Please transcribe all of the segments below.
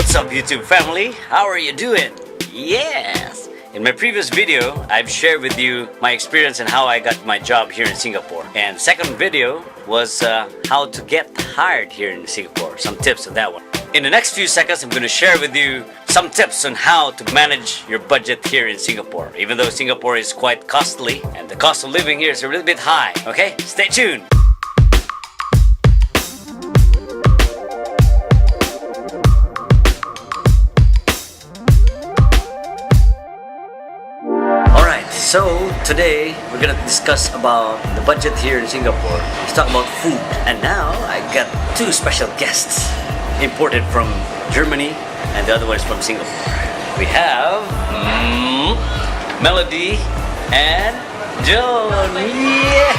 What's up, YouTube family? How are you doing? Yes! In my previous video, I've shared with you my experience and how I got my job here in Singapore. And second video was how to get hired here in Singapore. Some tips on that one. In the next few seconds, I'm going to share with you some tips on how to manage your budget here in Singapore. Even though Singapore is quite costly and the cost of living here is a little bit high. Okay? Stay tuned! So today we're gonna discuss about the budget here in Singapore. Let's talk about food. And now I got two special guests imported from Germany and the other one is from Singapore. We have Melody and John. Yay!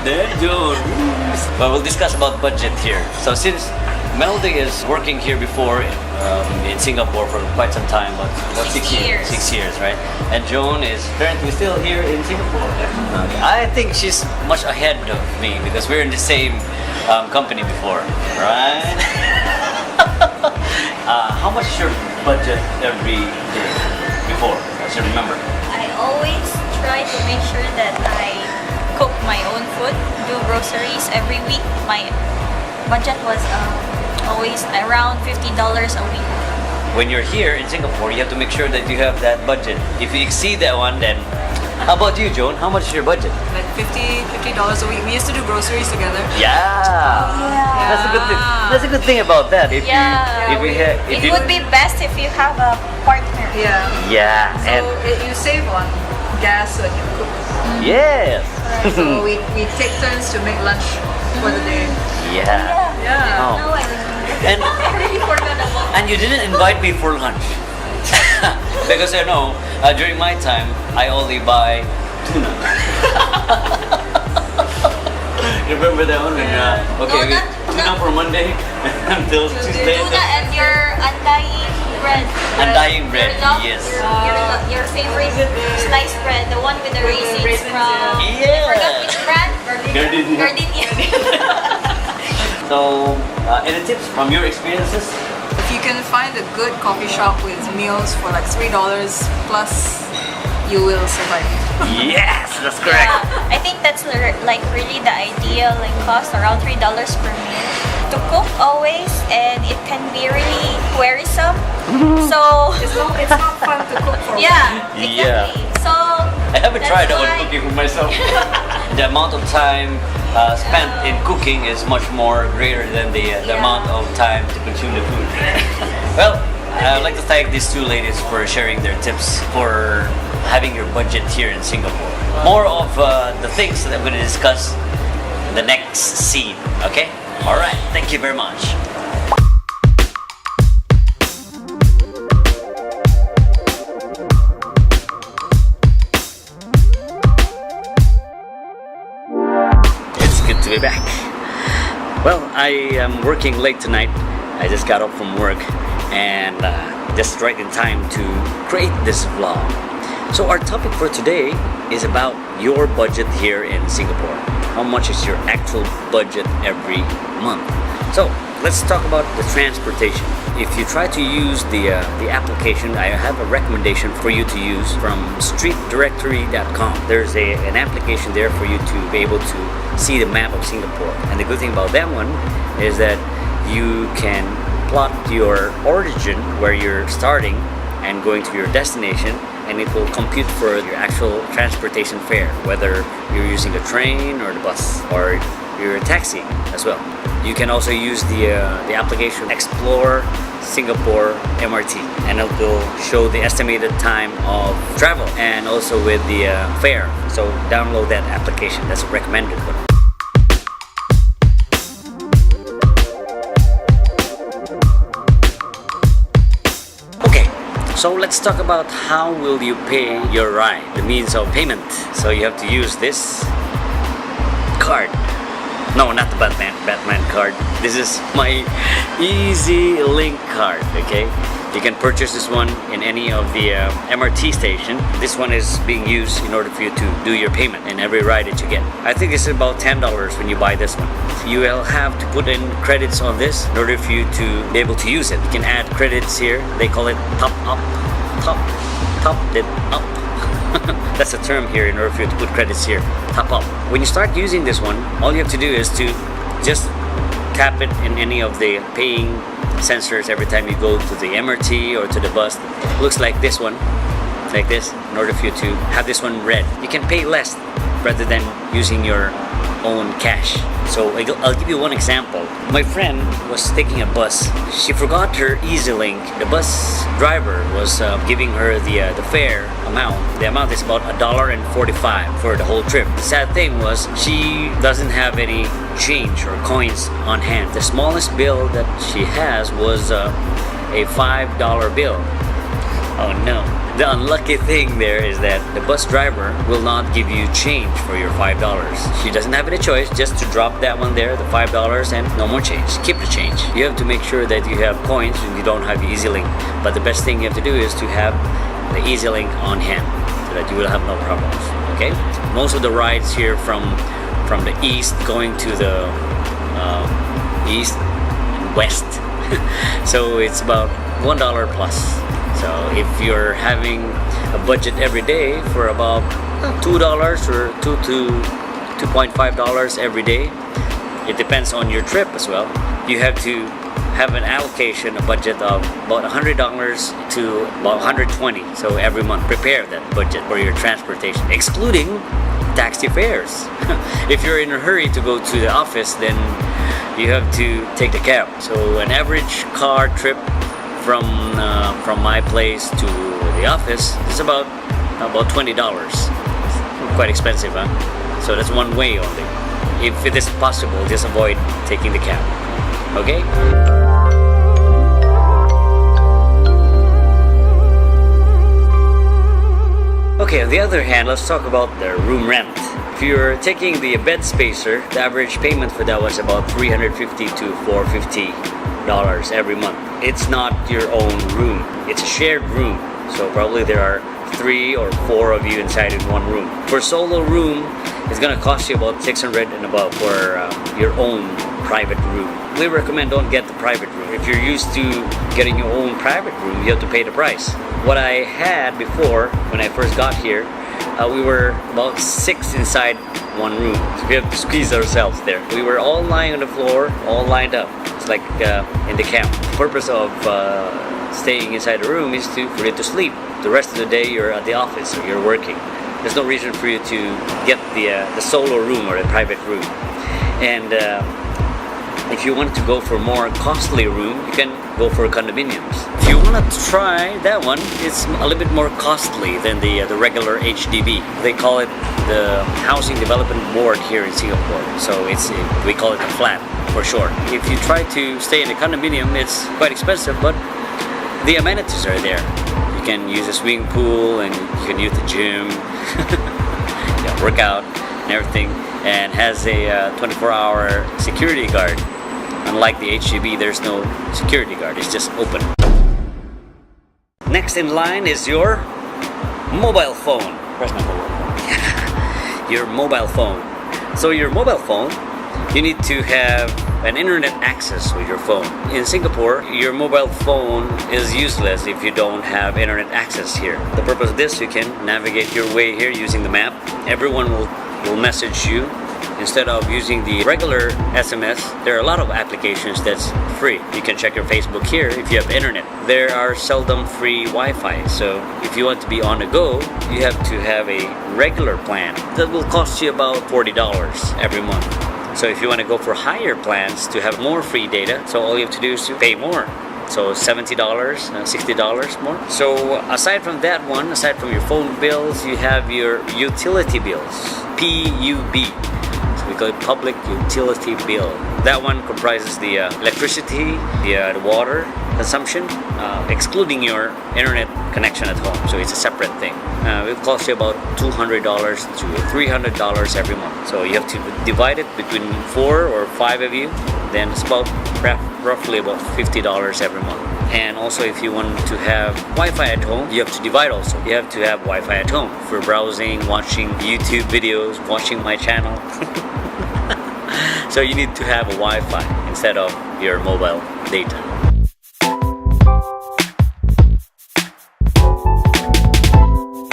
There, John. Well, we'll discuss about budget here. So since Melody is working here before in Singapore for quite some time, but 6 years. 6 years, right? And Joan is currently still here in Singapore. I think she's much ahead of me because we're in the same company before, right? How much is your budget every day before, as you remember? I always try to make sure that I cook my own food, do groceries every week. My budget was always around $50 a week. When you're here in Singapore, you have to make sure that you have that budget. If you exceed that one, then how about you, Joan? How much is your budget? Like $50 a week. We used to do groceries together. Yeah. That's a good thing. That's a good thing about that. If it would be best if you have a partner. Yeah. So you save on gas when you cook. Yes. So we take turns to make lunch for the day. Yeah. Yeah. No, I really forgot about And you didn't invite me for lunch. Because I know, during my time, I only buy tuna. You remember that one? Tuna for Monday until Tuesday. tuna and your undying bread. Undying bread, Your yes. your favorite sliced bread, the one with the raisins from. Yeah. I forgot which brand. Gardenia. So, any tips from your experiences? If you can find a good coffee shop with meals for like $3 plus, you will survive. Yes, that's correct. Yeah, I think that's like really the ideal cost, around $3 per meal. To cook always, and it can be really wearisome. So It's not fun to cook for. yeah, exactly. So I haven't that's tried that one why- cooking for myself. The amount of time spent in cooking is much more greater than the amount of time to consume the food. Well, I'd like to thank these two ladies for sharing their tips for having your budget here in Singapore. More of the things that I'm going to discuss in the next scene, okay? Alright, thank you very much. To be back. Well, I am working late tonight. I just got up from work and just right in time to create this vlog. So our topic for today is about your budget here in Singapore. How much is your actual budget every month? So let's talk about the transportation. If you try to use the application, I have a recommendation for you to use from streetdirectory.com. There's an application there for you to be able to see the map of Singapore. And the good thing about that one is that you can plot your origin, where you're starting and going to your destination, and it will compute for your actual transportation fare, whether you're using a train or the bus or you're taxiing as well. You can also use the application Explore Singapore MRT, and it will show the estimated time of travel and also with the fare. So download that application. That's a recommended one. Okay, so let's talk about how will you pay your ride, the means of payment. So you have to use this card. No, not the Batman card. This is my Easy Link card, okay? You can purchase this one in any of the MRT station. This one is being used in order for you to do your payment in every ride that you get. I think it's about $10 when you buy this one. You will have to put in credits on this in order for you to be able to use it. You can add credits here. They call it top it up. That's a term here in order for you to put credits here. Top up. When you start using this one, all you have to do is to just tap it in any of the paying sensors every time you go to the MRT or to the bus. It looks like this one, like this, in order for you to have this one read. You can pay less rather than using your own cash. So I'll give you one example. My friend was taking a bus. She forgot her EasyLink. The bus driver was giving her the fare amount. The amount is about $1.45 for the whole trip. The sad thing was she doesn't have any change or coins on hand. The smallest bill that she has was a $5 bill. Oh no. The unlucky thing there is that the bus driver will not give you change for your $5. She doesn't have any choice just to drop that one there, the $5, and no more change. Keep the change. You have to make sure that you have coins and you don't have the EasyLink. But the best thing you have to do is to have the EasyLink on hand so that you will have no problems. Okay? Most of the rides here from the east going to the east and west. So it's about $1 plus. So if you're having a budget every day for about $2 or $2 to $2.5 every day, it depends on your trip as well. You have to have an allocation, a budget of about $100 to about $120. So every month, prepare that budget for your transportation, excluding taxi fares. If you're in a hurry to go to the office, then you have to take the cab. So an average car trip from my place to the office is about $20. Quite expensive, huh? So that's one way only. If it is possible, just avoid taking the cab. Okay? Okay, on the other hand, let's talk about the room rent. If you're taking the bed spacer, the average payment for that was about $350 to $450 every month. It's not your own room. It's a shared room. So probably there are 3 or 4 of you inside in one room. For solo room, it's gonna cost you about $600 and above for your own private room. We recommend don't get the private room. If you're used to getting your own private room, you have to pay the price. What I had before, when I first got here, we were about 6 inside one room. So we have to squeeze ourselves there. We were all lying on the floor, all lined up. It's like in the camp. The purpose of staying inside the room is for you to sleep. The rest of the day you're at the office or you're working. There's no reason for you to get the solo room or the private room. And if you want to go for more costly room, you can go for condominiums. If you want to try that one, it's a little bit more costly than the regular HDB. They call it the Housing Development Board here in Singapore. So we call it a flat for short. If you try to stay in a condominium, it's quite expensive, but the amenities are there. You can use a swimming pool and you can use the gym, work out and everything, and has a 24-hour security guard. Unlike the HDB, there's no security guard, it's just open. Next in line is your mobile phone. Press my mobile phone. Your mobile phone. So your mobile phone, you need to have an internet access with your phone. In Singapore, your mobile phone is useless if you don't have internet access here. The purpose of this, you can navigate your way here using the map. Everyone will message you. Instead of using the regular SMS, there are a lot of applications that's free. You can check your Facebook here if you have internet. There are seldom free Wi-Fi, so if you want to be on the go, you have to have a regular plan. That will cost you about $40 every month. So if you want to go for higher plans to have more free data, so all you have to do is to pay more. So $70, $60 more. So aside from that one, aside from your phone bills, you have your utility bills, PUB. We call it public utility bill. That one comprises the electricity, the water consumption, excluding your internet connection at home. So it's a separate thing. It will cost you about $200 to $300 every month. So you have to divide it between 4 or 5 of you. Then it's about roughly about $50 every month. And also, if you want to have Wi-Fi at home, you have to divide also. You have to have Wi-Fi at home for browsing, watching YouTube videos, watching my channel. So you need to have a Wi-Fi instead of your mobile data.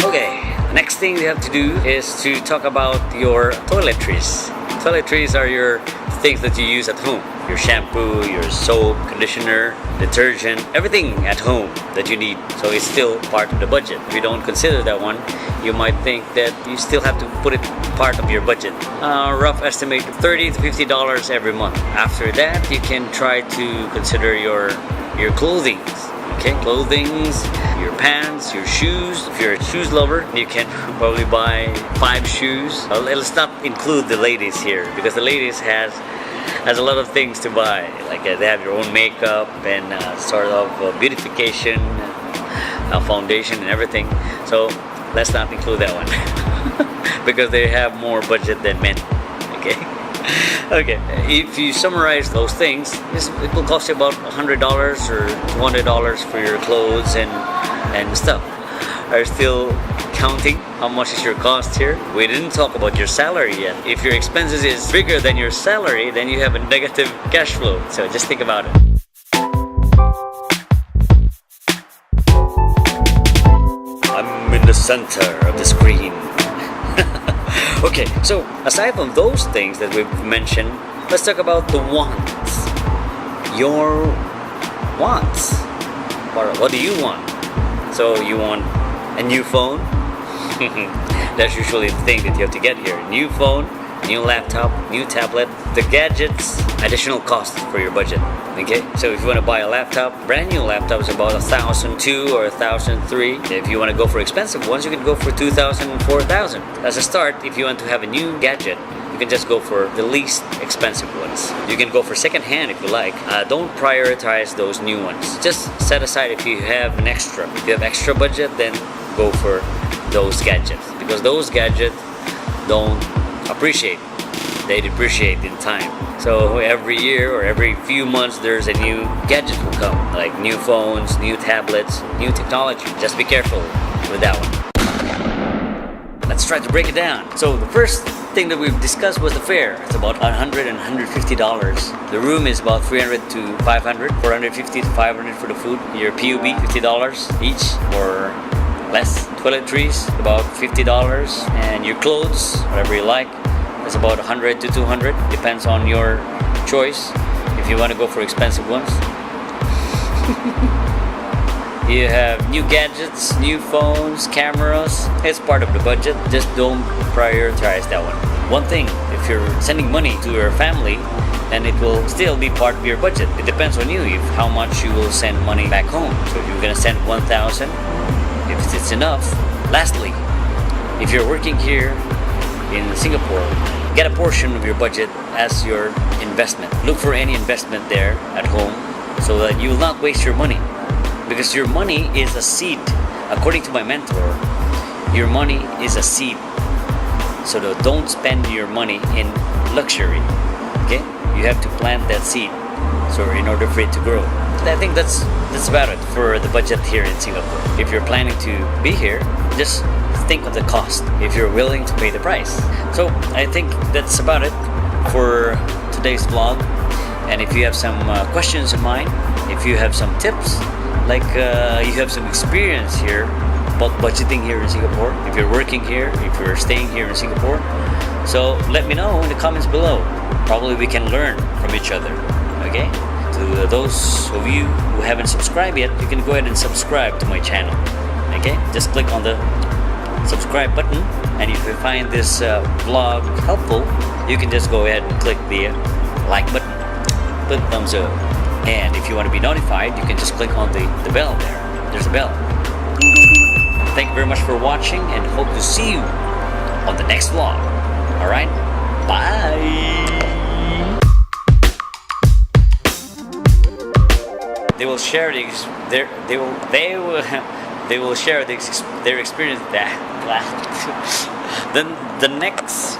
Okay, next thing we have to do is to talk about your toiletries. Toiletries are your things that you use at home. Your shampoo, your soap, conditioner, detergent, everything at home that you need. So it's still part of the budget. If you don't consider that one, you might think that you still have to put it part of your budget. Rough estimate of $30 to $50 every month. After that, you can try to consider your clothing. Okay, clothings, your pants, your shoes. If you're a shoes lover, you can probably buy 5 shoes. Let's not include the ladies here because the ladies has a lot of things to buy. Like they have your own makeup and sort of beautification, foundation and everything. So let's not include that one because they have more budget than men. Okay. Okay, if you summarize those things, it will cost you about $100 or $200 for your clothes and stuff. Are you still counting how much is your cost here? We didn't talk about your salary yet. If your expenses is bigger than your salary, then you have a negative cash flow. So just think about it. I'm in the center of the screen. Okay, so aside from those things that we've mentioned, let's talk about the wants. Your wants. What do you want? So you want a new phone? That's usually the thing that you have to get here. New phone, new laptop, new tablet, the gadgets, additional cost for your budget. Okay, so if you want to buy a laptop, brand new laptop is about $1,002 or $1,003. If you want to go for expensive ones, you can go for $2,000 and $4,000. As a start, if you want to have a new gadget, you can just go for the least expensive ones. You can go for second hand if you like. Don't prioritize those new ones. Just set aside if you have an extra. If you have extra budget, then go for those gadgets because those gadgets don't appreciate. They depreciate in time. So every year or every few months there's a new gadget will come, like new phones, new tablets, new technology. Just be careful with that one. Let's try to break it down. So the first thing that we've discussed was the fare. It's about $100 and $150. The room is about $300 to $500, $450 to $500 for the food. Your PUB $50 each or less. Toiletries about $50, and your clothes, whatever you like, is about $100 to $200. Depends on your choice. If you want to go for expensive ones. You have new gadgets, new phones, cameras. It's part of the budget. Just don't prioritize that one. One thing, if you're sending money to your family, then it will still be part of your budget. It depends on you if how much you will send money back home. So if you're gonna send 1,000, if it's enough. Lastly, if you're working here in Singapore, get a portion of your budget as your investment. Look for any investment there at home so that you will not waste your money. Because your money is a seed. According to my mentor, your money is a seed. So don't spend your money in luxury. Okay? You have to plant that seed. So in order for it to grow. I think that's about it for the budget here in Singapore. If you're planning to be here, just think of the cost if you're willing to pay the price. So I think that's about it for today's vlog. And if you have some questions in mind, if you have some tips, like you have some experience here about budgeting here in Singapore, if you're working here, if you're staying here in Singapore, so let me know in the comments below. Probably we can learn from each other. Okay? To those of you who haven't subscribed yet, you can go ahead and subscribe to my channel. Okay? Just click on the subscribe button, and if you find this vlog helpful, you can just go ahead and click the like button, put thumbs up. And if you want to be notified, you can just click on the bell there. There's a bell. Thank you very much for watching, and hope to see you on the next vlog. Alright? Bye! They will share they will share their experience. Then the next